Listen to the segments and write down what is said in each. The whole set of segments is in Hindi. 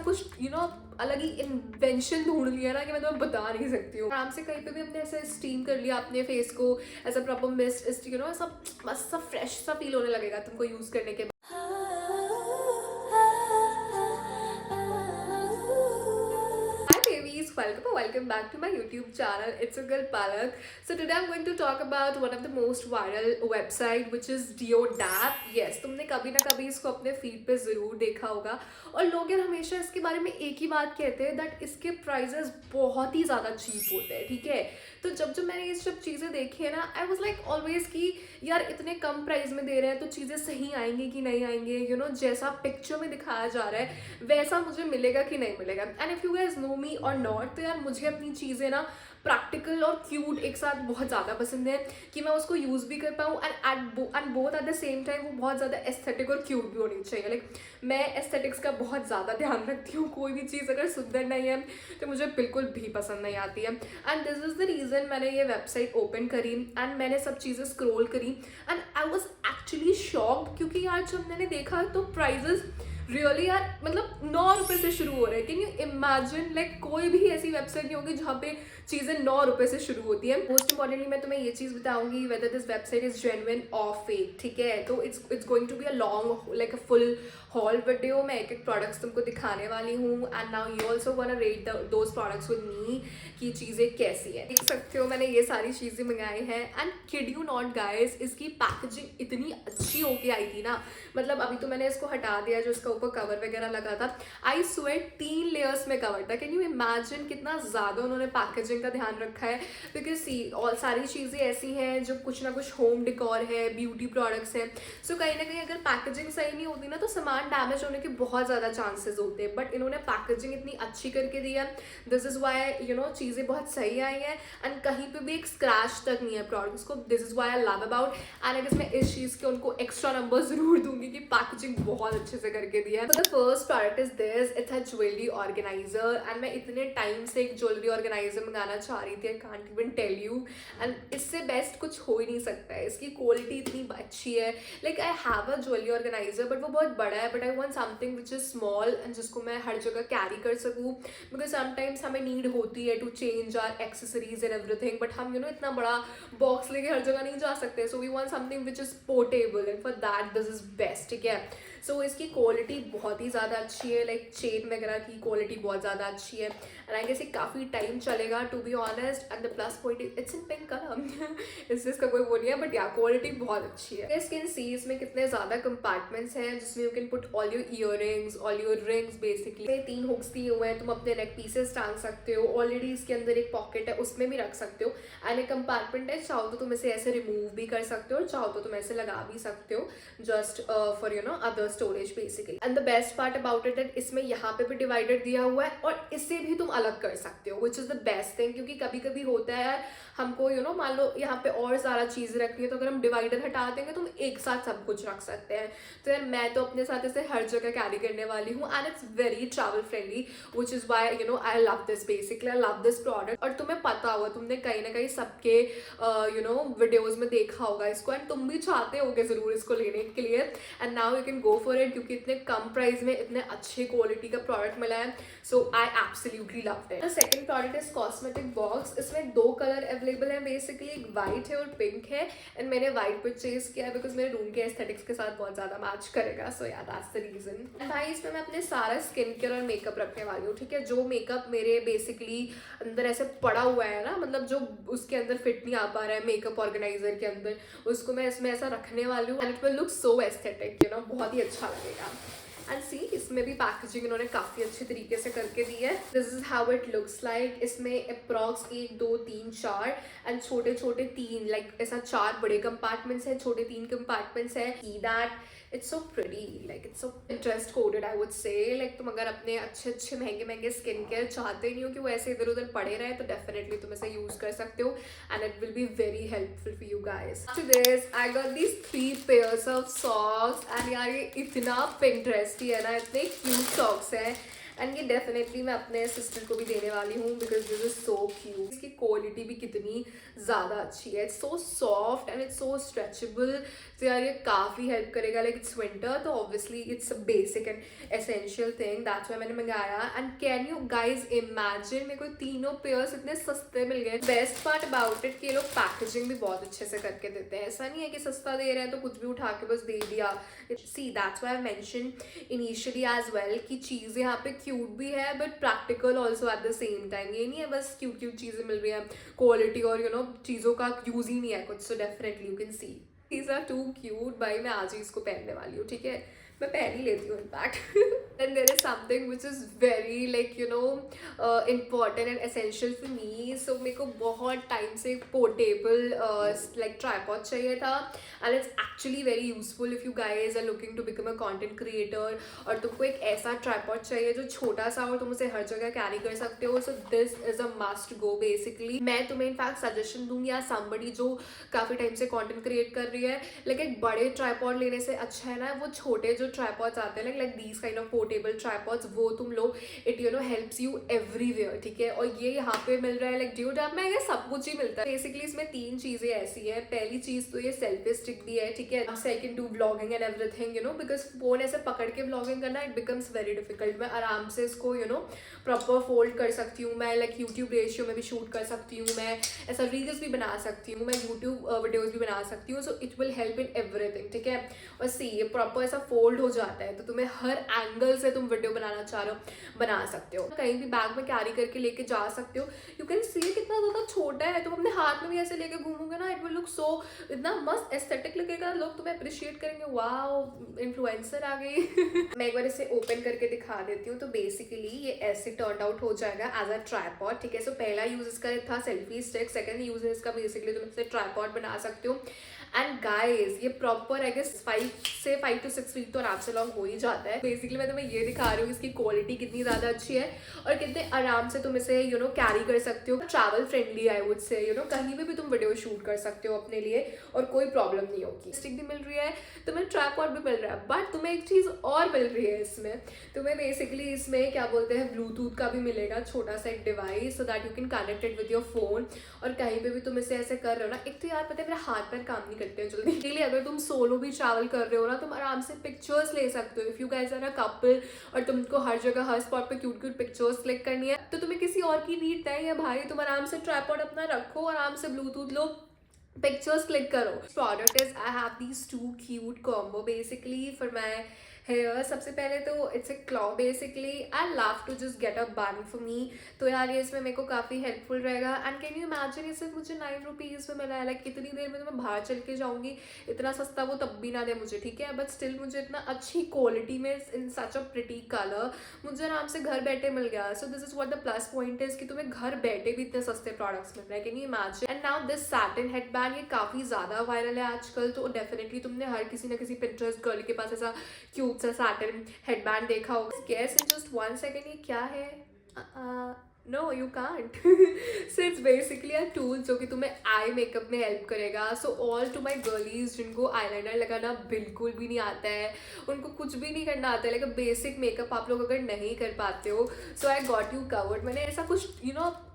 कुछ अलग ही इन्वेंशन ढूंढ लिया ना कि मैं तुम्हें बता नहीं सकती हूँ। आराम से कहीं पे भी हमने ऐसे स्टीम कर लिया अपने फेस को, ऐसा प्रॉपर मिस्ट ऐसा मस्त सा फ्रेश सा फील होने लगेगा तुमको यूज करने के बाद। Hi babies, welcome back to my YouTube channel. It's your girl Palak. So today I'm going to talk about one of the most viral website which is Deodap. Yes, तुमने कभी ना कभी इसको अपने फीड पे जरूर देखा होगा और लोग यार हमेशा इसके बारे में एक ही बात कहते हैं दैट इसके प्राइजेस बहुत ही ज़्यादा चीप होते हैं, ठीक है। तो जब मैंने ये सब चीज़ें देखी है ना, आई वॉज लाइक ऑलवेज कि यार इतने कम प्राइस में दे रहे हैं तो चीज़ें सही आएंगी कि नहीं आएंगे, जैसा पिक्चर में दिखाया जा रहा है वैसा मुझे मिलेगा कि नहीं मिलेगा। And if you guys know me और नॉट, तो यार मुझे अपनी चीज़ें ना प्रैक्टिकल और क्यूट एक साथ बहुत ज़्यादा पसंद है कि मैं उसको यूज़ भी कर पाऊँ and both at the same time वो बहुत ज़्यादा एस्थेटिक और क्यूट भी होनी चाहिए। लाइक मैं एस्थेटिक्स का बहुत ज़्यादा ध्यान रखती हूँ, कोई भी चीज़ अगर सुंदर नहीं है तो मुझे बिल्कुल भी पसंद नहीं आती है। And this is the reason मैंने ये वेबसाइट ओपन करी एंड मैंने सब चीज़ें स्क्रॉल करी and I was actually shocked, क्योंकि यार जब मैंने देखा तो प्राइजेस रियली यार मतलब 9 रुपये से शुरू हो रहे हैं। कैन यू इमेजिन, लाइक कोई भी ऐसी वेबसाइट नहीं होगी जहाँ पे चीज़ें 9 रुपये से शुरू होती है। मोस्ट इंपॉर्टेंटली मैं तुम्हें ये चीज़ बताऊंगी whether this website is genuine और फेक, ठीक है। तो it's going to be a long like a full haul video. मैं एक एक प्रोडक्ट्स तुमको दिखाने वाली हूँ and now you also want rate those products with me कि चीज़ें कैसी है। देख सकते हो मैंने ये सारी चीज़ें मंगाई हैं and kid you not guys, इसकी पैकेजिंग इतनी अच्छी होके आई थी ना, मतलब अभी तो मैंने इसको हटा दिया जो इसका ऊपर कवर वगैरह लगा था। आई स्वेयर 3 लेयर्स में कवर था। कैन यू इमेजिन कितना ज़्यादा उन्होंने पैकेजिंग का ध्यान रखा है, बिकॉज सी और सारी चीज़ें ऐसी हैं जो कुछ ना कुछ होम डिकॉर है, ब्यूटी प्रोडक्ट्स हैं। सो कहीं ना कहीं अगर पैकेजिंग सही नहीं होती ना तो सामान डैमेज होने के बहुत ज़्यादा चांसेस होते हैं, बट इन्होंने पैकेजिंग इतनी अच्छी करके दी है। दिस इज़ वाई चीज़ें बहुत सही आई हैं एंड कहीं पे भी एक स्क्रैच तक नहीं है प्रोडक्ट्स को। This is why I love about and अगर मैं इस चीज़ के उनको एक्स्ट्रा नंबर ज़रूर दूंगी कि पैकेजिंग बहुत अच्छे से करके दिया है। तो the first product is this, it's a jewellery organiser and मैं इतने टाइम से एक ज्वेलरी ऑर्गेनाइजर मंगाना चाह रही थी, I can't even tell you. And इससे बेस्ट कुछ हो ही नहीं सकता है। इसकी क्वालिटी इतनी अच्छी है। Like I have a jewellery organiser but वो बहुत बड़ा है, but I want something which is small and जिसको मैं हर जगह कैरी कर सकूँ, बिकॉज समटाइम्स हमें नीड होती है to change our accessories and everything, but हम इतना बड़ा बॉक्स लेके हर जगह नहीं जा सकते। So we want something which is portable and for that this is best, ठीक है। सो इसकी क्वालिटी बहुत ही ज़्यादा अच्छी है, लाइक चेन वगैरह की क्वालिटी बहुत ज़्यादा अच्छी है एंड आई गेस ये काफ़ी टाइम चलेगा to be honest. And the plus point it's in pink colour इसका कोई वो नहीं है, बट या क्वालिटी बहुत अच्छी है। यू कैन सी इसमें कितने ज़्यादा कंपार्टमेंट्स हैं जिसमें you can put all your earrings, all your rings. Basically 3 hooks दिए हुए हैं, तुम अपने नेक पीसेस टांग सकते हो। ऑलरेडी इसके अंदर एक पॉकेट है, उसमें भी रख सकते हो एंड एक कंपार्टमेंट है, चाहो तो तुम इसे ऐसे रिमूव भी कर सकते हो, चाहो तो तुम ऐसे लगा भी सकते हो just for other storage basically. And the best part about it that इसमें यहाँ पे भी डिवाइडर दिया हुआ है और इससे भी तुम अलग कर सकते हो, which is the best thing. क्योंकि कभी कभी होता है यार हमको मान लो यहाँ पे और सारा चीज़ रखनी है, तो अगर हम डिवाइडर हटा देंगे तो हम एक साथ सब कुछ रख सकते हैं। तो यार मैं तो अपने साथ इसे हर जगह कैरी करने वाली हूँ and it's very travel friendly, which is why I love this. Basically I love this product. और तुम्हें पता होगा, तुमने कहीं ना कहीं सबके वीडियोज़ में देखा होगा इसको एंड तुम भी चाहते होगे ज़रूर इसको लेने के लिए and now you can go for it, क्योंकि इतने कम प्राइस में इतने अच्छे क्वालिटी का प्रोडक्ट मिला है। So I absolutely loved it. The second product is cosmetic box. इसमें 2 कलर अवेलेबल है, बेसिकली एक वाइट है और पिंक है एंड मैंने वाइट परचेज किया है बिकॉज मेरे रूम के एस्थेटिक्स के साथ बहुत ज़्यादा मैच करेगा। सो या दैट्स द रीजन। भाई इसमें मैं अपने सारा स्किन केयर और मेकअप रखने वाली हूँ, ठीक है। जो मेकअप मेरे बेसिकली अंदर ऐसे पड़ा हुआ है ना, मतलब जो उसके अंदर फिट नहीं आ पा रहा है मेकअप ऑर्गेनाइजर के अंदर, उसको मैं इसमें ऐसा रखने वाली हूँ and it will look so aesthetic, बहुत ही अच्छा लगेगा। एंड सी इसमें भी पैकेजिंग इन्होंने काफ़ी अच्छे तरीके से करके दी है। This is how it looks like. इसमें अप्रॉक्स 1 2 3 4 एंड छोटे छोटे 3 लाइक ऐसा 4 बड़े कंपार्टमेंट्स हैं, छोटे 3 कंपार्टमेंट्स हैं। See that it's so pretty, like it's so interest coded I would say. Like तुम अगर अपने अच्छे महंगे स्किन केयर चाहते नहीं हो कि वो ऐसे इधर उधर पड़े रहे, तो डेफिनेटली तुम इसे यूज कर सकते हो and it will be very helpful for you guys. After this I got these 3 pairs of socks and यार ये इतना पिंटरेस्टी है ना, इतने क्यूट सॉक्स हैं एंड ये डेफिनेटली मैं अपने सिस्टर को भी देने वाली हूँ because this is so cute. इसकी क्वालिटी भी कितनी ज़्यादा अच्छी है, it's so soft and it's so stretchable. तो यार ये काफ़ी हेल्प करेगा, लाइक इट्स विंटर तो obviously it's a basic and essential thing, that's why मैंने मंगाया। And can you guys imagine मेरे को तीनों पेयर्स इतने सस्ते मिल गए। बेस्ट पार्ट अबाउट इट कि ये लोग पैकेजिंग भी बहुत अच्छे से करके देते हैं, ऐसा नहीं है कि सस्ता दे रहे हैं तो कुछ भी उठा के बस दे दिया। See that's why I mention initially as well कि चीज़ें यहाँ पे क्यूट भी है but practical also at the same time. ये नहीं है बस क्यूट क्यूट चीज़ें मिल रही हैं, क्वालिटी और चीज़ों का यूज़ ही नहीं है कुछ। So definitely you can see these are too cute. भाई मैं आज ही इसको पहनने वाली हूँ, ठीक है, मैं पहन ही लेती हूँ in fact. And there is something which is very like important and essential for me. So मेरे को बहुत टाइम से पोर्टेबल लाइक ट्राइपॉड चाहिए था and it's actually very useful if you guys are looking to become a content creator और तुमको एक ऐसा ट्राइपॉड चाहिए जो छोटा सा और तुम उसे हर जगह कैरी कर सकते हो। So this is a must go basically. मैं तुम्हें इनफैक्ट सजेशन दूंगी या समबडी जो काफ़ी टाइम से कंटेंट क्रिएट कर रही है, लाइक एक बड़े ट्राइपॉड लेने से अच्छा है ना वो छोटे जो ट्राइपॉड्स आते हैं like these kind of portable tripods, वो तुम लो, इट हेल्प्स यू एवरीवेयर, ठीक है। और ये यहाँ पे मिल रहा है लाइक डिओडैप में सब कुछ ही मिलता है बेसिकली। इसमें 3 चीज़ें ऐसी है, पहली चीज़ तो ये सेल्फी स्टिक भी है, ठीक है, I can do vlogging and everything because phone ऐसे पकड़ के व्लॉगिंग करना इट बिकम्स वेरी डिफिकल्ट। मैं आराम से इसको प्रॉपर फोल्ड कर सकती हूँ, मैं लाइक यूट्यूब रेशियो में भी शूट कर सकती हूँ, मैं ऐसा रील्स भी बना सकती हूँ, मैं यूट्यूब वीडियोज़ भी बना सकती हूँ। So it will help in everything, ठीक है। और सी ये प्रॉपर ऐसा फोल्ड हो जाता है तो तुम्हें हर एंगल से तुम वीडियो बनाना चाह रहे हो बना सकते हो, कहीं भी बैग में कैरी करके लेके जा सकते हो। यू कैन सी कितना ज़्यादा छोटा है, तुम अपने हाथ में भी ऐसे लेके घूमोगे ना, इट विल लुक सो इतना मस्त एस्थेटिक लगेगा, लोग तुम्हें अप्रिशिएट करेंगे, वाओ इन्फ्लुएंसर आ गई। मैं एक बार इसे ओपन करके दिखा देती हूँ। तो बेसिकली ये ऐसे टर्न आउट हो जाएगा एज अ ट्राइपॉड, ठीक है। सो पहला यूज इसका था सेल्फी स्टिक, सेकंड यूज है इसका बेसिकली तुम इसे ट्राइपॉड बना सकते हो। एंड गाइज ये proper I guess 5 to 6 feet तो आराम से लॉन्ग हो ही जाता है। बेसिकली मैं तुम्हें ये दिखा रही हूँ इसकी क्वालिटी कितनी ज़्यादा अच्छी है और कितने आराम से तुम इसे कैरी कर सकते हो। Travel friendly I would say, कहीं पे भी तुम वीडियो शूट कर सकते हो अपने लिए और कोई प्रॉब्लम नहीं होगी। स्टिक भी मिल रही है, तुम्हें ट्राइपॉड भी मिल रहा है, बट तुम्हें एक चीज़ और मिल रही है इसमें, तुम्हें बेसिकली इसमें क्या बोलते हैं ब्लूटूथ का भी मिलेगा, छोटा सा एक device, so that you can connect it with your phone. और कहीं पे भी तुम इसे ऐसे कर रहे हो ना, एक तो यार पता है मेरा हाथ पैर काम नहीं करते हैं जल्दी के लिए। अगर तुम सोलो भी ट्रैवल कर रहे हो ना, तुम आराम से पिक्चर्स ले सकते हो। If you guys are a couple और तुमको हर जगह हर स्पॉट पे क्यूट क्यूट पिक्चर्स क्लिक करनी है तो तुम्हें किसी और की नीड नहीं है भाई, तुम आराम से ट्राइपॉड अपना रखो, आराम से ब्लूटूथ लो, पिक्चर्स क्लिक करो। Product is I have these 2 cute combo basically for my hair. सबसे पहले तो it's a claw basically, I love to just get a bun for मी, तो यार ये इसमें मेरे को काफ़ी हेल्पफुल रहेगा। एंड कैन यू इमेजिन ये सिर्फ मुझे 9 रुपीज़ में मिला है, लाइक कितनी देर में तो मैं बाहर चल के जाऊँगी, इतना सस्ता वो तब भी ना दे मुझे, ठीक है, बट स्टिल मुझे इतना अच्छी क्वालिटी में इन सच अ प्रिटी कलर मुझे आराम से घर बैठे मिल गया। So this is what the plus point is कि तुम्हें घर बैठे भी इतने सस्ते प्रोडक्ट्स मिल रहे हैं, can you imagine. And now this satin headband, ये काफ़ी ज़्यादा वायरल है आजकल, तो डेफिनेटली तुमने हर किसी ना किसी पिंटरेस्ट गर्ल के पास ऐसा क्यूट सा सैटिन हेडबैंड देखा होगा। गेस इन जस्ट 1 सेकेंड ये क्या है? No you can't. So it's basically a tool जो कि तुम्हें आई मेकअप में हेल्प करेगा। सो ऑल टू माई गर्लीज जिनको आईलाइनर लगाना बिल्कुल भी नहीं आता है, उनको कुछ भी नहीं करना आता है, लाइक बेसिक मेकअप आप लोग अगर नहीं कर पाते हो, सो आई गॉट यू कवर्ड। मैंने ऐसा कुछ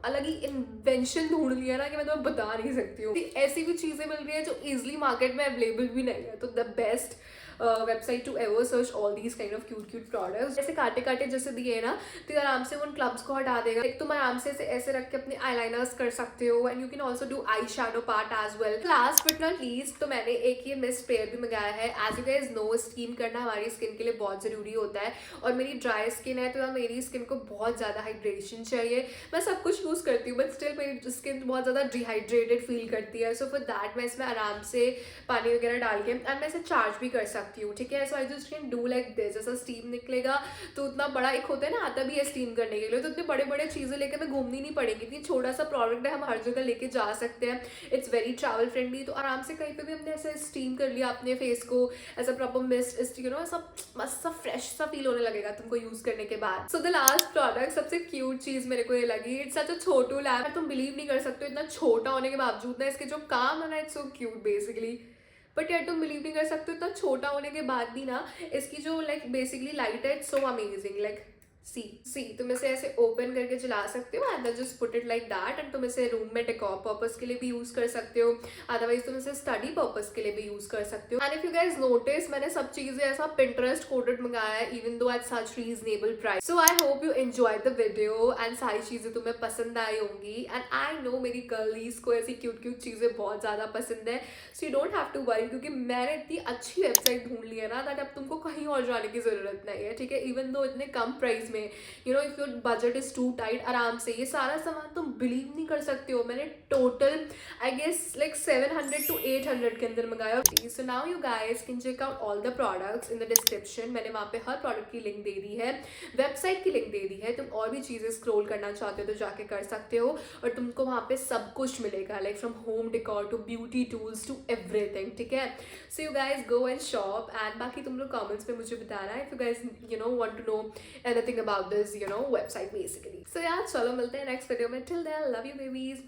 अलग ही इन्वेंशन ढूंढ लिया ना कि मैं तुम्हें बता नहीं सकती हूँ। ऐसी भी चीज़ें मिल रही है जो ईजिली मार्केट में अवेलेबल भी नहीं है, तो the best website to ever search all these kind of cute cute products. जैसे काटे काटे जैसे दिए ना, तो आराम से उन क्लब्स को हटा देगा। एक तुम आराम से ऐसे रख के अपने आईलाइनर्स कर सकते हो and you can also do eye shadow part as well. Last but not least तो मैंने एक ये मिस्ट स्प्रे भी मंगाया है। As you guys know steam करना हमारी स्किन के लिए बहुत ज़रूरी होता है और मेरी ड्राई स्किन है तो यार मेरी स्किन को बहुत ज़्यादा हाइड्रेशन चाहिए। मैं सब कुछ यूज़ करती हूँ बट स्टिल मेरी स्किन बहुत ज़्यादा डिहाइड्रेटेड फील करती है। सो फॉर दैट मैं इसमें आराम से पानी वगैरह डाल के एंड मैं इसे चार्ज भी कर सकती हूँ, ठीक है। So I just can do like this. जैसा स्टीम निकलेगा तो उतना बड़ा एक होता है ना, आता भी है स्टीम करने के लिए, तो इतने बड़े बड़े चीज़ें लेकर मैं घूमनी नहीं पड़ेगी। इतनी छोटा सा प्रोडक्ट है, हम हर जगह लेके जा सकते हैं, इट्स वेरी ट्रैवल फ्रेंडली। तो आराम से कहीं पे भी हमने ऐसे स्टीम कर लिया अपने फेस को, ऐसा प्रॉपर मिस्ट ऐसा मस्त सा फ्रेश सा फील होने लगेगा तुमको यूज करने के बाद। सो द लास्ट प्रोडक्ट सबसे क्यूट चीज़ मेरे को ये लगी, it's such a Chhotu lab. तुम बिलीव नहीं कर सकते हो इतना छोटा होने के बावजूद ना इसके जो काम है ना, it's so cute basically. But यार तुम बिलीव नहीं कर सकते हो इतना छोटा होने के बाद भी ना इसकी जो लाइक बेसिकली लाइट है, इट्स सो अमेजिंग। लाइक सी तुम इसे ऐसे ओपन करके चला सकते हो and just put it like that, and तुम इसे रूम में डेकोर पर्पस के लिए भी यूज कर सकते हो, अदरवाइज तुम इसे स्टडी पर्पस के लिए भी यूज कर सकते हो। And if you guys notice, मैंने सब चीजें ऐसा पिंटरेस्ट कोडेड मंगाया है, इवन दो at such reasonable price. So I hope you enjoy the video and सारी चीजें तुम्हें पसंद आई होंगी, एंड आई नो मेरी गर्लीज को ऐसी क्यूट क्यूट चीजें बहुत ज्यादा पसंद है। So you don't have to worry, क्योंकि मैंने इतनी अच्छी वेबसाइट ढूंढ ली है ना दैट अब तुमको कहीं और जाने की जरूरत नहीं है, ठीक है। इवन दो इतने कम प्राइस में, you know if your budget is too tight, आराम से ये सारा सामान तुम बिलीव नहीं कर सकते हो, मैंने total I guess like 700 to 800 के अंदर मंगाया। So now you guys can check out all the products in the description. मैंने वहाँ पे हर प्रोडक्ट की लिंक दे दी है, वेबसाइट की लिंक दे दी है। तुम और भी चीज़ें स्क्रॉल करना चाहते हो तो जाके कर सकते हो, और तुमको वहाँ पे सब कुछ मिलेगा, like from home decor to beauty tools to everything, ठीक है। So you guys go and shop, and बाकी तुम लोग कमेंट्स में मुझे बताना if you guys you know want to know anything about this, you know, website basically. So yeah, चलो मिलते हैं नेक्स्ट वीडियो में। Till then, love you babies.